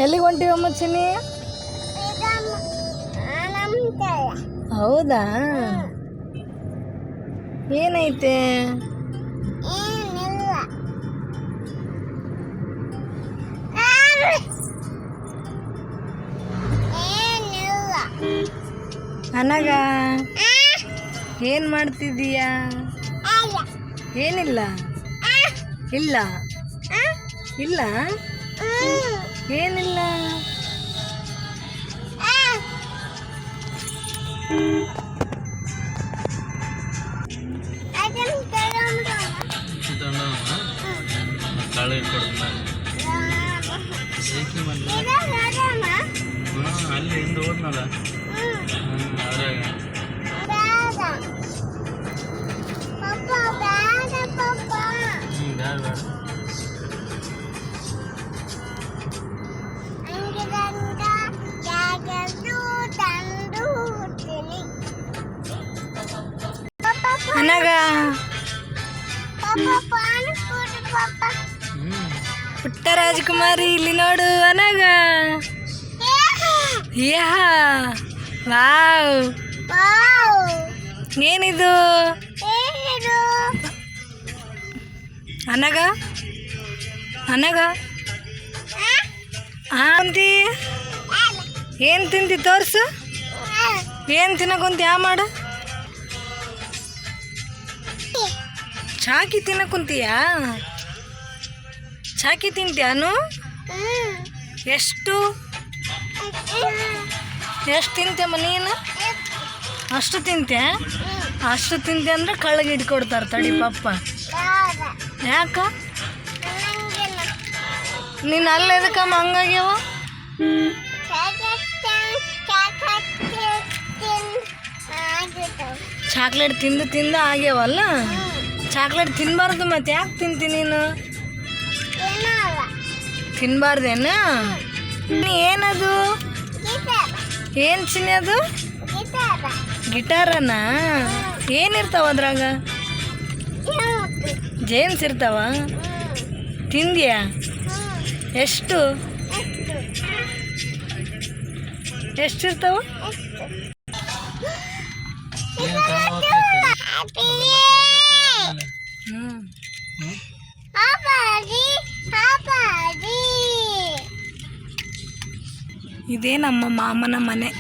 ಎಲ್ಲಿಗೆ ಹೊಂಟಿವಮ್ಮ ಚಿನ್ನಿ? ಹೌದಾ? ಏನೈತೆ? ಅನಗ ಏನ್ ಮಾಡ್ತಿದ್ದೀಯಾ? ಏನಿಲ್ಲ ಇಲ್ಲ ಇಲ್ಲ ಏನಿಲ್ಲ. ಅಲ್ಲಿ ಹಿಂದೆ ಹೋದ್ನಲ್ಲ ಅದ್ರಾಗ ಅನಗ ಪುಟ್ಟ ರಾಜಕುಮಾರಿ ಇಲ್ಲಿ ನೋಡು ಅನಗ. ಯಾ ವಾವ್, ಏನಿದು ಅನಗ? ಅನಗ ಅಂತಿ ಏನು ತಿಂತಿ ತೋರ್ಸು. ಏನು ತಿನ್ನಕೊಂತ ಯಾ ಮಾಡು? ಚಾಕಿ ತಿನ್ನಕೊಂತೀಯಾ? ಚಾಕಿ ತಿಂತ್ಯಾನು? ಎಷ್ಟು ಎಷ್ಟು ತಿಂತ್ಯಮ್ಮ ನೀನು? ಅಷ್ಟು ತಿಂತ್ಯ? ಅಷ್ಟು ತಿಂತೆ ಅಂದ್ರೆ ಕಳ್ಳಗೆ ಹಿಡ್ಕೊಡ್ತಾರೆ ತಡಿ ಪಪ್ಪ. ಯಾಕ ನೀನು ಅಲ್ಲಿ ಎದಕ್ಕಮ್ಮ ಹಂಗಾಗ್ಯವ? ಚಾಕ್ಲೇಟ್ ತಿಂದು ತಿಂದು ಆಗ್ಯಾವಲ್ಲ. ಚಾಕ್ಲೇಟ್ ತಿನ್ನಬಾರ್ದು, ಮತ್ತೆ ಯಾಕೆ ತಿಂತೀನಿ ನೀನು? ತಿನ್ನಬಾರ್ದೇನ? ಏನದು? ಏನು ಚಿನ್ನಿ ಅದು? ಗಿಟಾರನ? ಏನಿರ್ತಾವ ಅದ್ರಾಗ? ಜೇಮ್ಸ್ ಇರ್ತಾವ? ತಿಂದ್ಯಾ? ಎಷ್ಟು ಎಷ್ಟಿರ್ತಾವ? ಇದೇ ನಮ್ಮ ಮಾಮನ ಮನೆ.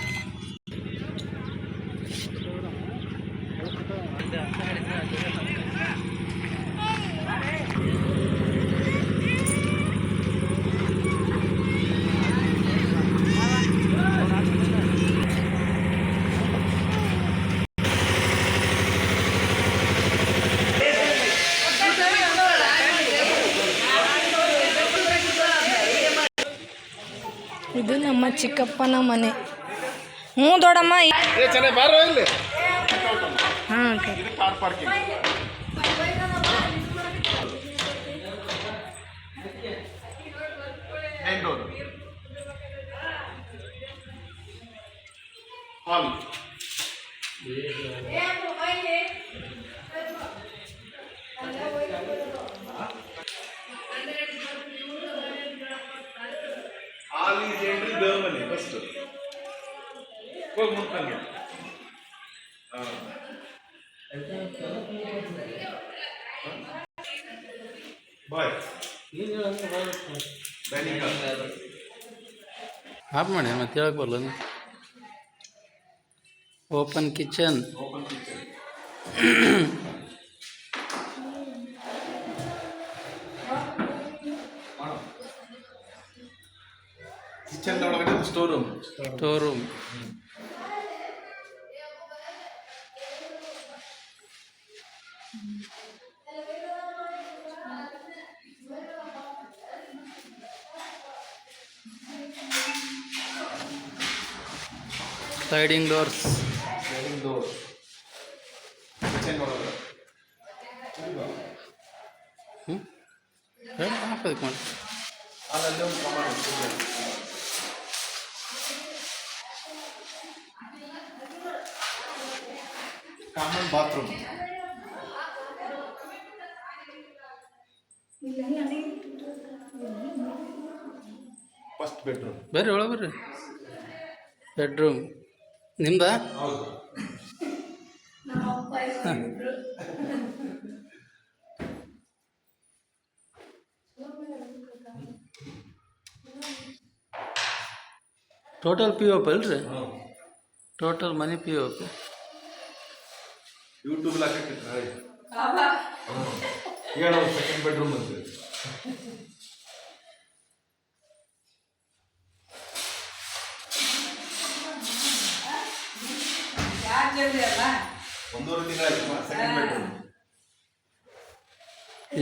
ಇದು ನಮ್ಮ ಚಿಕ್ಕಪ್ಪನ ಮನೆ. ಹ್ಞೂ ದೊಡ್ಡಮ್ಮ. ಹಾಂ ಆಫ್ ಮಾಡಿ ಮತ್ತೆ ಹೇಳಕ್ ಬರಲ್ಲ. Open kitchen. ಕಿಚನ್ ಒಳಗಡೆ store room. Sliding doors. Kitchen ಒಳಗಡೆ ಹಾಕೋದಕ್ಕೆ ಮಾಡಿ. ಅಲ್ಲಲ್ಲಿ ಒಂದು ಕಾಮನ್ ಬಾತ್ರೂಮ್. First bedroom. ಬರ್ರಿ ಒಳಗೆ ಬರ್ರಿ. ಬೆಡ್ರೂಮ್ ನಿಮ್ದಾ? ಹೌದು. ಟೋಟಲ್ ಪಿ ಒ ಪಿ ಅಲ್ರಿ? ಟೋಟಲ್ ಮನಿ ಪಿ ಒ ಪಿ. ಯೂಟ್ಯೂಬ್ ಹೇಳೋ ಸೆಕೆಂಡ್ ಬೆಡ್ರೂಮ್ ಅಂತ. ಒಂದೂವರೆ ತಿಂಗಳಾಯ್ತು ಸೆಕೆಂಡ್ ಬೆಡ್ರೂಮ್.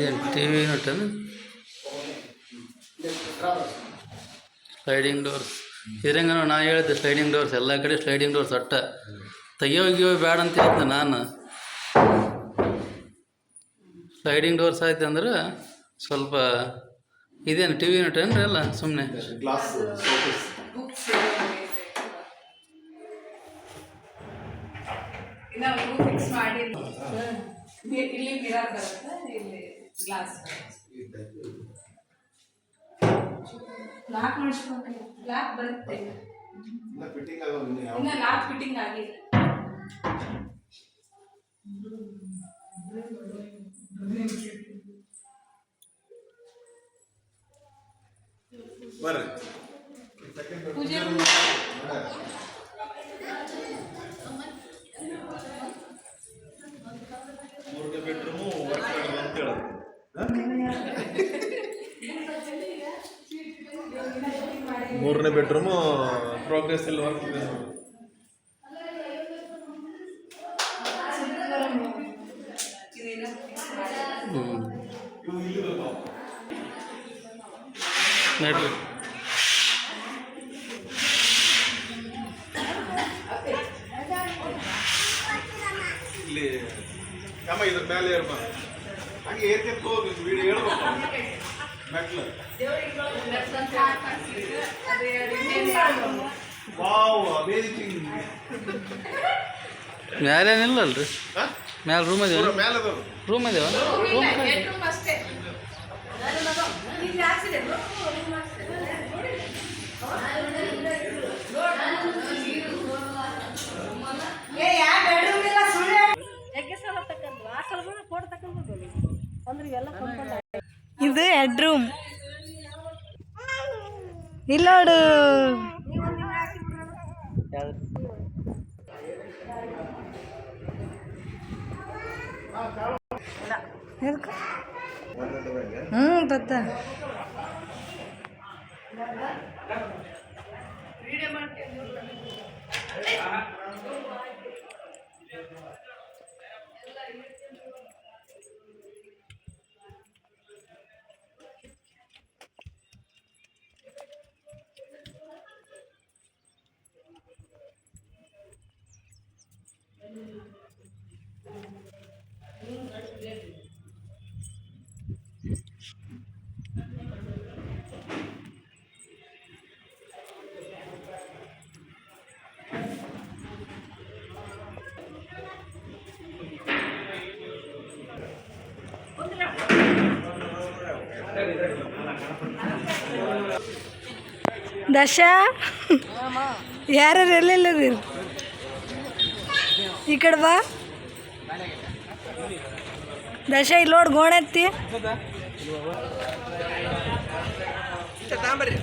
ಏನು ಟಿ ವಿ ಯೂನಿಟೇನು? ಸ್ಲೈಡಿಂಗ್ ಡೋರ್ಸ್ ಇರಂಗ ನಾ ಹೇಳಿದೆ ಸ್ಲೈಡಿಂಗ್ ಡೋರ್ಸ್ ಎಲ್ಲ ಕಡೆ ಸ್ಲೈಡಿಂಗ್ ಡೋರ್ಸ್ ಒಟ್ಟ ತೆಗಿಯೋ ಬೇಡ ಅಂತ ಹೇಳ್ದೆ ನಾನು. ಸ್ಲೈಡಿಂಗ್ ಡೋರ್ಸ್ ಆಯ್ತು ಅಂದ್ರೆ ಸ್ವಲ್ಪ ಇದೇನು ಟಿ ವಿ ಯೂನಿಟ್ ಏನ್ರಿ? ಅಲ್ಲ ಸುಮ್ಮನೆ ಗ್ಲಾಸ್ ಫಿಕ್ಸ್ ಮಾಡಿ ಇಲ್ಲಿ ಮಿರರ್ ಬರುತ್ತೆ, ಇಲ್ಲಿ ಗ್ಲಾಸ್ ಲಾಕ್ ಮಾಡಿಸ್ಬೇಕು. ಲಾಕ್ ಬರುತ್ತೆ, ಫಿಟ್ಟಿಂಗ್ ಆಗೋದು ಇನ್ನ ಲಾಕ್ ಫಿಟ್ಟಿಂಗ್ ಆಗಿಲ್ಲ. ಬರ್ರಿ. ಪೂಜೆ ಮೂರನೇ ಬೆಡ್ರೂಮು ವರ್ಕ್ ಮಾಡೋದು ಅಂತ ಹೇಳೋದು. ಮೂರನೇ ಬೆಡ್ರೂಮು ಪ್ರೋಗ್ರೆಸ್ ಅಲ್ಲಿ ವರ್ಕ್ ಇದೆ. ನೋಡ್ರಿ ಇಲ್ಲಿ ಕಮ್ಮ ಇದ್ರ ಮೇಲೆ ಇರ್ಬ ಹಾಗೆ ಏರ್ಕೆತ್ತು ಹೋಗ್ಬೇಕು. ವಿಡಿಯೋ ಹೇಳ್ಬೇಕು ಮೆಟ್ಲು. Wow amazing. ಮ್ಯಾಲೇನಿಲ್ಲ ಅಲ್ರಿ? ಮ್ಯಾಲೆ ರೂಮ್ ಅದೇವ? ಮೇಲೆ ಅದಾವ. ರೂಮ್ ಅದೇವ? ರೂಮ್ ಅಷ್ಟೇ. ಇದು ಹೆಡ್ರೂಮ್. ಇಲ್ಲ ನೋಡು, ಬತ್ತ ದಶ ಯಾರು ಎಲ್ಲೆಲ್ಲದಿರು ಈ ಕಡೆ ಬಾ. ದಶ ಇಲ್ಲಿ ನೋಡಿ ಗೋಣೆತ್ತಿ. ರೀ